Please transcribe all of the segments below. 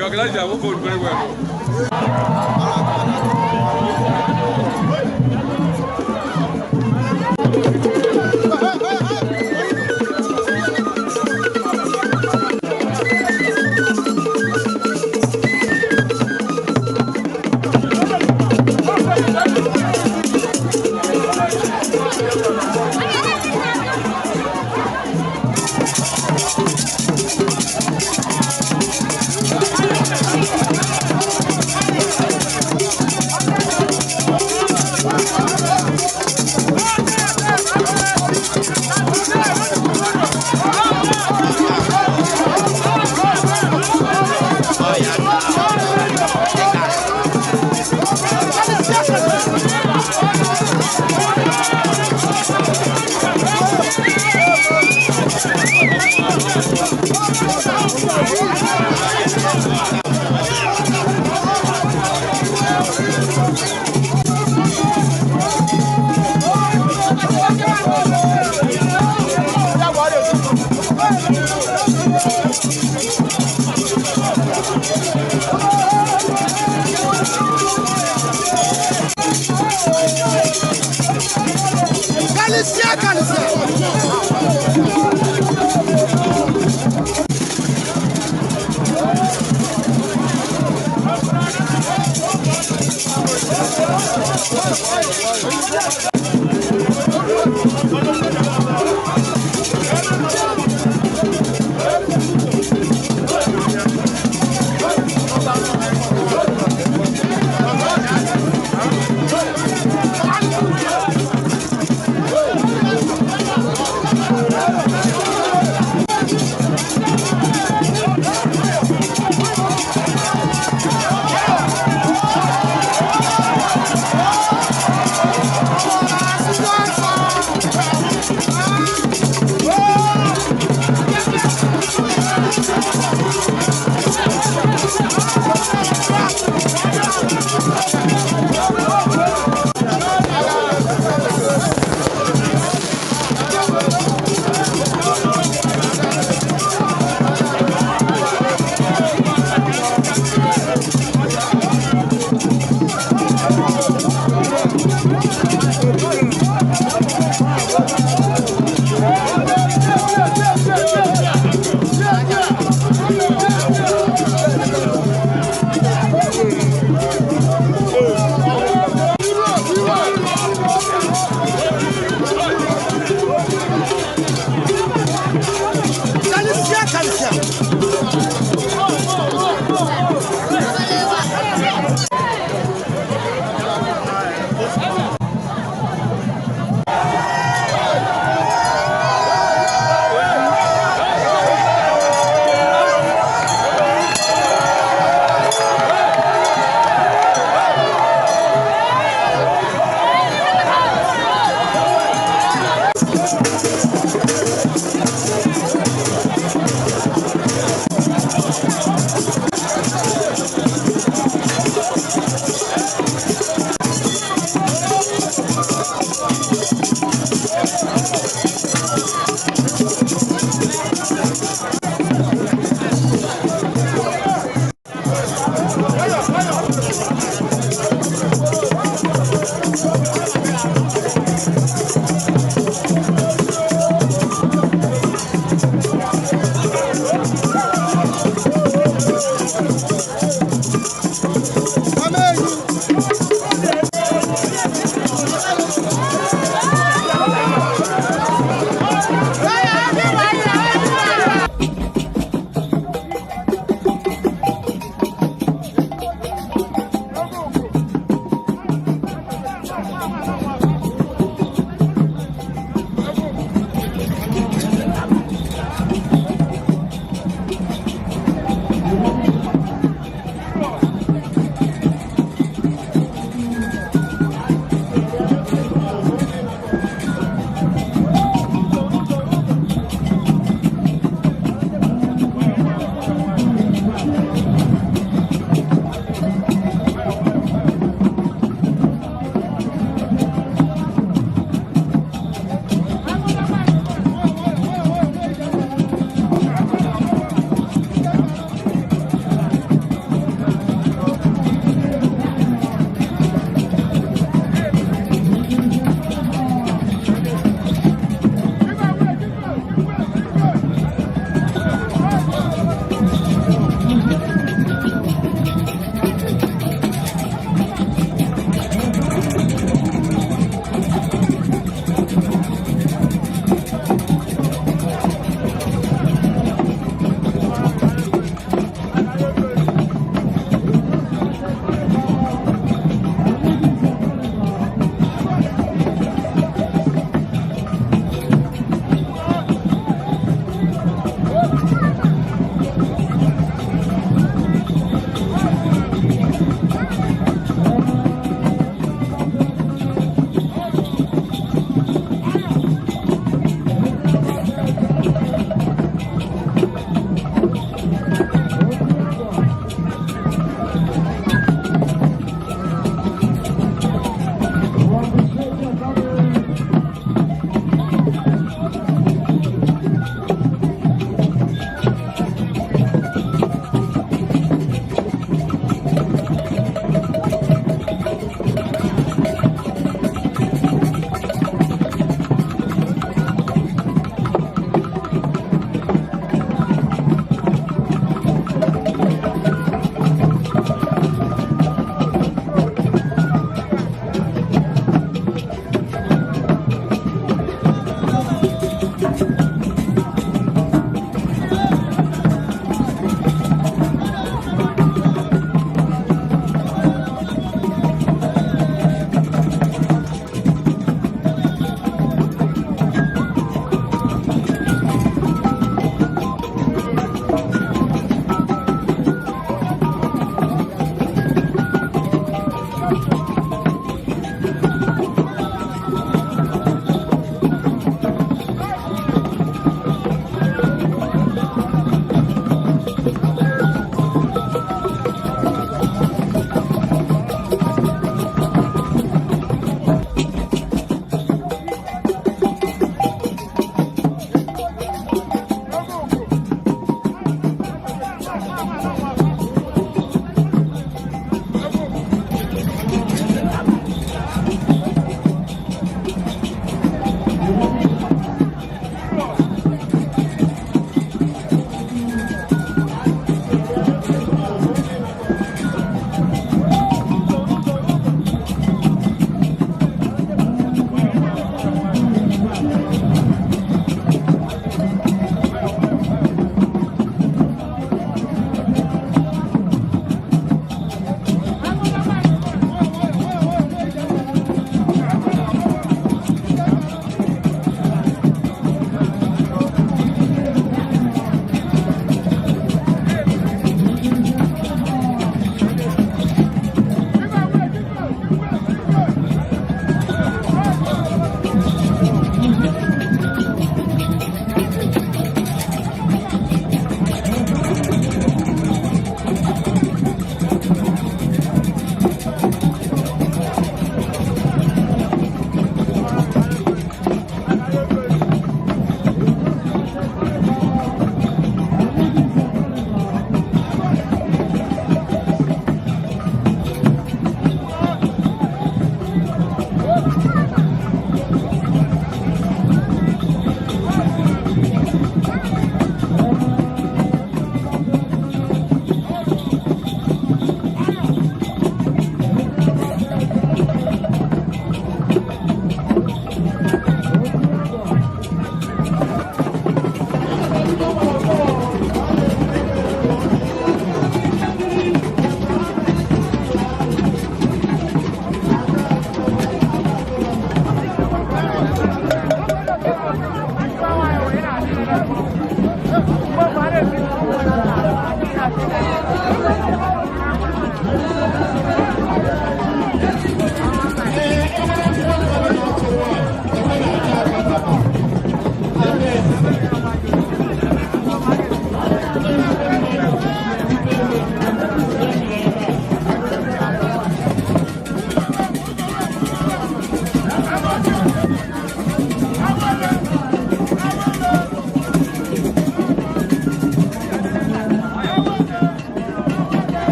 Your glass, I won't go very well.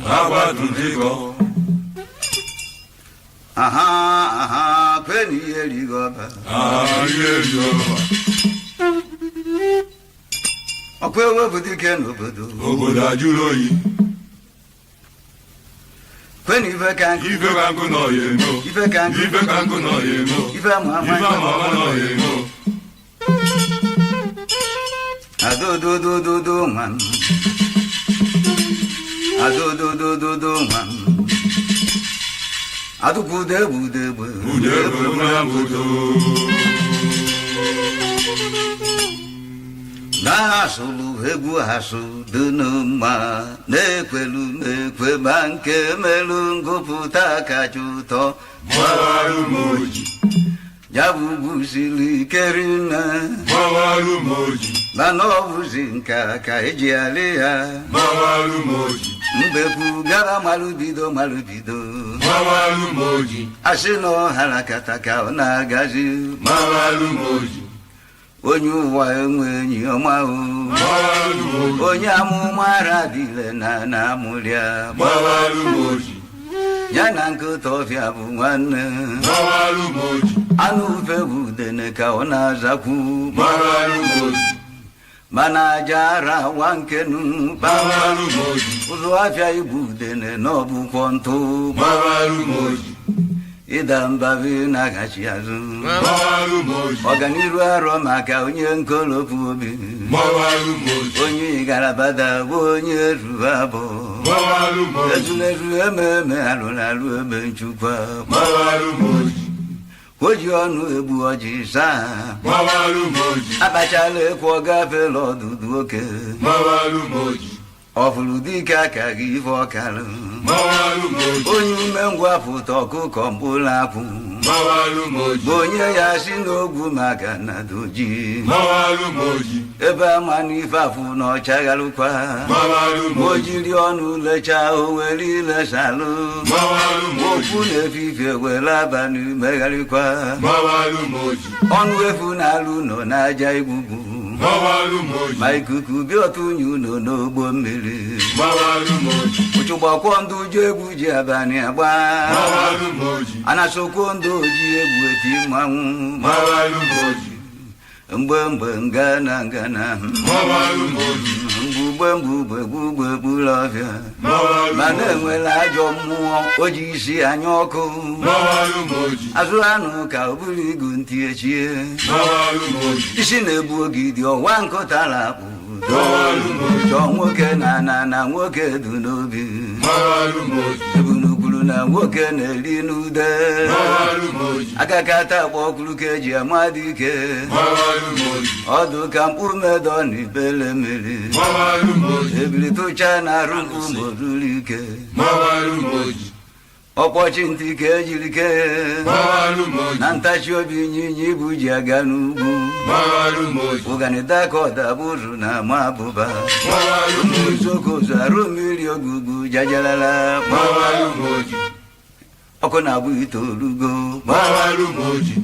Aguadundigo. Aha, Penny Eligoba. Ah, yeah, A quill over the canoe. Oboda Juloyi. When if I can't, If you can't go no, you know. if I can't, If you can't go no, you know. if I'm If I'm no, you know. I do, man. I do, man. I do good, Ude Mambudo. Nasulu, Hegu Hasu, Dunuma, Nequelu, Banke, Melungo, Putaka, Juto, Mawalu Moji. Jabu Sili, Kerina, Mawalu Moji. Manovuzinka, Kaejialea, Mawalu Moji. Mbeku, Gara Malubido, Mawalu Moji. Asino, Halakataka, Nagazi, Mawalu Moji. Onyu wa enwenyi ọma o Mawalu Moji. onye amụmara dịle na amụrịa Mawalu Moji. ya na nkịta ọfịa bụ nwanne Mawalu Moji. anụ ufe bụ udene ka ọ na-azakwu Mawalu Moji. mana aja ara wa nkenu Mawalu Moji. ụzụ afịa ibu udene n'ọbụkwọ ntụ Mawalu Moji. ịda mbabi na-agachi azụ Mawalu Moji. ọganiru arọ maka onye nkolopu obi Mawalu Moji. onye garabada bụ onye ruru abụọ Mawalu Moji. ezulezu ememe alụlalụ ebe nchukwa Mawalu Moji. o ji ọnụ egbu ọjị saa Mawalu Moji. akpachala ekwu ọ gafela ọdụdụ oke Mawalu Moji. ọ fụrụ dike aka gị ife ọkalụ Mawalu Moji. onye umengwụ apụta ọkụkọ mkpụrụ akwụ Mawalu Moji. bụ onye ya si n'ogwu maka na doji Mawalu Moji. ebe ama n'ife afụ na ọchaghalụkwa Mawalu o Moji. jiri ọnụ lechaa o were ilesalụ Mawalu Moji. okwu na-efifie were abalị megharịkwa Mawalu Moji. ọnụ efu na-alụ nọ n'aja igwugwu Mawalu Moji. ma ikuku bịa otu unyi ụlọ n'ogbo mmiri Mawalu Moji. ụchụgbakwọ ndụ ji egwu ji abalị agba Mawalu Moji. anasokwo ndụ ji egwu eti mmanwụ Mawalu Moji. mgbe ngana Mawalu Moji. mgbugbe gburu ọbịa Mawalu mana Moji. enwere ajọ mmụọ o ji isi anya ọkụ Mawalu Moji. azụ anụ ka o buru igu ntị echie Mawalu Moji. isi na-egbu ogidi ọwa nkụtara akpụ Mawalu Moji. chọọ nwoke na nwoke du n'obi Mawalu Moji. ebunukwuru na nwoke na-eri n'ude Mawalu Moji. agakata akpọ ọkụrụ ka eji amadị ike Mawalu Moji. ọdụ ka mkpu medọ na ibele mmiri Mawalu Moji. ebili tụcha na arụ mkpu moruru ike Mawalu Moji. ọkpọchi ntị ka ejiri kee Mawalu Moji. na ntachi obi ịnyịnya ibu ji aga n'ugwu Mawalu Moji. ụganịta ka ọdabụrụ na ama abụba Mawalu Moji. uzokozu arụ mmiri ogugbu jajalala Mawalu Moji. ọkụ na-abụ itoolugo Mawalu Moji.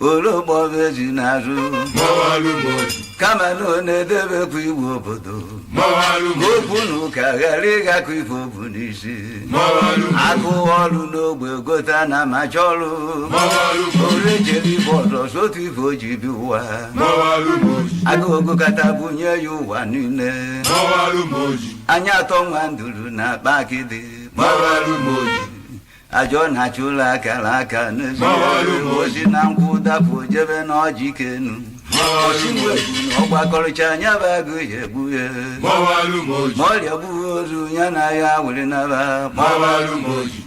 ologboezi n'azụ Mawalu Moji. kama na ọ na-edebekwa iwu obodo Mawalu Moji. okwu na ụka ghara ịgakọ ife obu n'isi Mawalu Moji. agụ ọrụ n'ogbe gota na macha ọrụ Mawalu Moji. ore jere ife ọzọ sotu ife o ji bi ụwa Mawalu Moji. agụogụ kata bunye ya ụwa niile Mawalu Moji. anya atọ nwa nduru na akpa akịdị Mawalu Moji. ajọ na-achụ ụlọ akara aka Mawalu Moji. osi na nkwụ dapụ jebe n'ọjị kenu Mawalu osimiri Moji. na ọgbakọrịcha anya bụ agụ ya egbu ya Mawalu Moji. ma ọrịa gbughị ozu ya na ya were naba Mawalu Moji.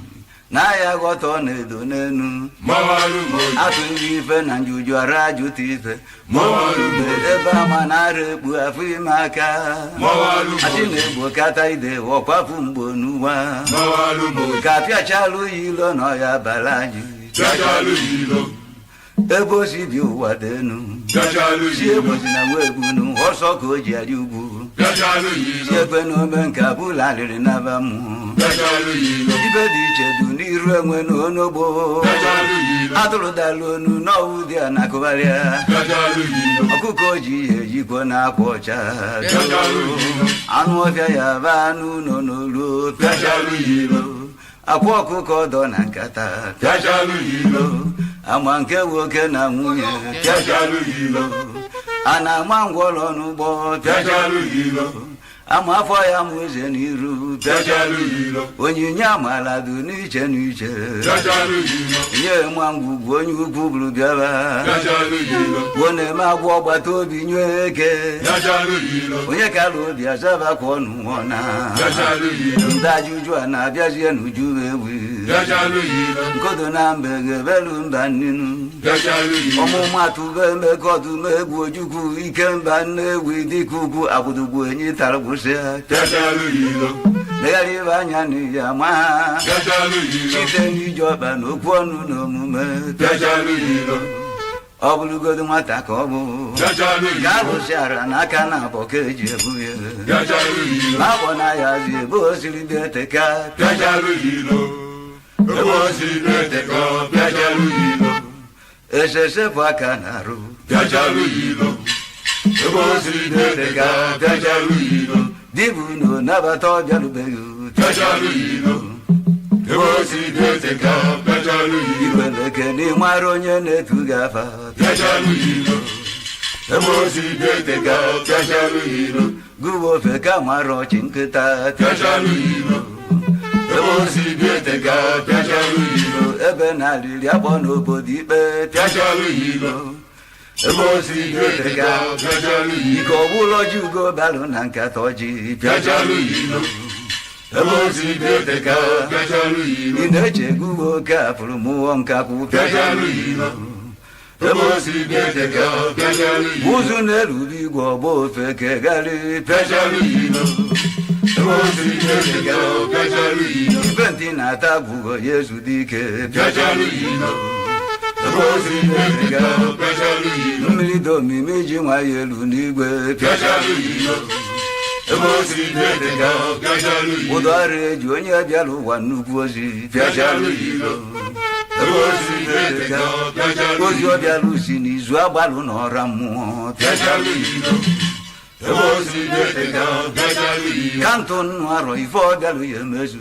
na ya ghọta ọ na-edo n'enu Mawalu Moji. atụghị ife na njuju ara ajụta ife Mawalu Moji. ebe ama na-ara ekpu afọ ime aka Mawalu Moji. achị na-egbo kata ide ọkwapụ mgbo n'ụwa Mawalu Moji. ka pịachalụ ya ilo na ọya bara anyị Jajalu Yilo. ebe o si bi ụwa denu Jajalu si Yilo. egbozi na nwa egbunu ọsọ ka o ji arị ugwu Jajalu si Yilo. ekwe na ome nke abụla rịrị naba mmụọ Jajalu Yilo. ibe dị iche du n'iru enwe na onogbo Jajalu Yilo. atụrụ dalụnu n'ọwụdị na akụgharịa ọkụkọ ji ejikwa na akwa ọcha anụ ọbịa ya ba anụ nọ n'olu akwa ọkụkọ dọ na nkata ama nke nwoke na nwunye a na-ama ngwọrọ n'ụgbọ ama afọ ya mụ eze n'iru onyinye amala dị n'iche n'iche nye nwa ngwugwu onye ukwu bụrụ bịaba gwo na-eme agwọ ọgbata obi nye eke onye kara obi azabakwa ọnụ nwụọna ndị ajụjụ a na-abịazie n'uju ewu nkodo na mbe ga-ebelu mba nninu ọmụmatụ bụ emeka ọdụm egwu ojukwu ike mba nne egwu dịka ugwu agbụdugbu enyi tara legharị ibe anya n'iyi ama ha site n'iji ọkpa na okwu ọnụ na omume ọ bụrụgodo nwata ka ọ bụ ga-alụsiara n'aka na abọ ka eji ebu ya ma akpọ na ya zi ebe o siri dị eteka esesepụ aka na arụ dibu no nabata ọbịarubeghị ikweleke n'ịmara onye na-etu gị afa gụwa ofe ka mara ọchị nkịta ebe na alili akpọ n'obodo ikpe ike ọbụla ọjị ugo balụ na nkata ọjị ị na-eche gụwa oke afụrụ mụọ nkapụ ụzụ na-eruru igwe ọgba ofe kegharị ibe ntị na-ata agwụgo ya ezudi ike mmiri dị omimi ji nwa ya elu n'igwe ụdọ ọrụ eji onye bịara ụwa nnukwu ozi ozi ọ bịara usi n'izu agbalụ na ọra mmụọ ka ntụ nnụ arọ ife ọ bịalụ ya emezu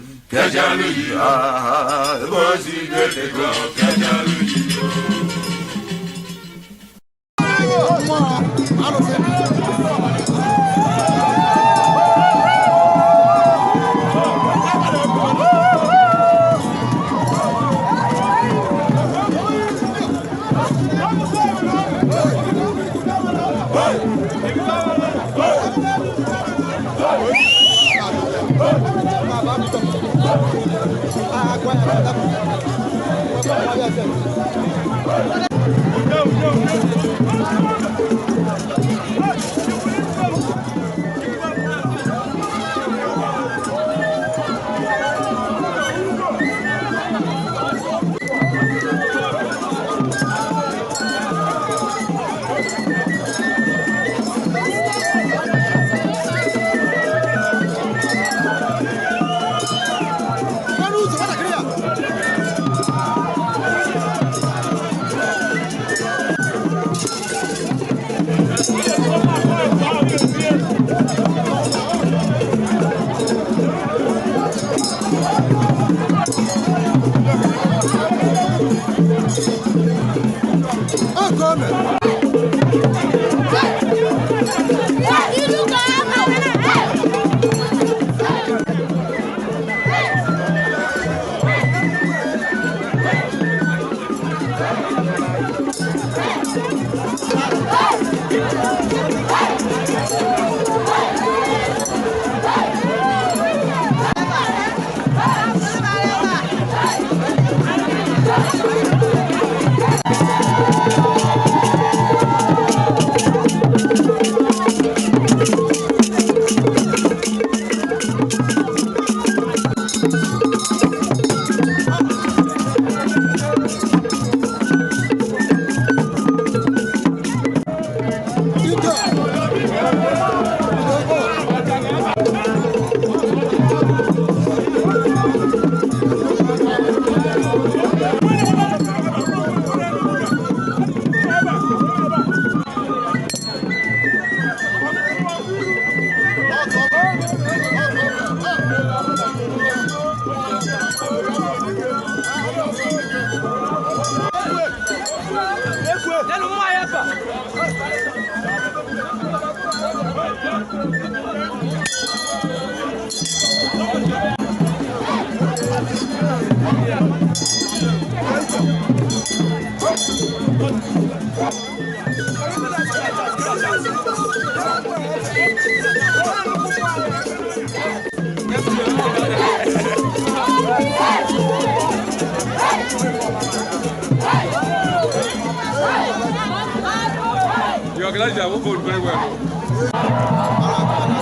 Your guys are very well.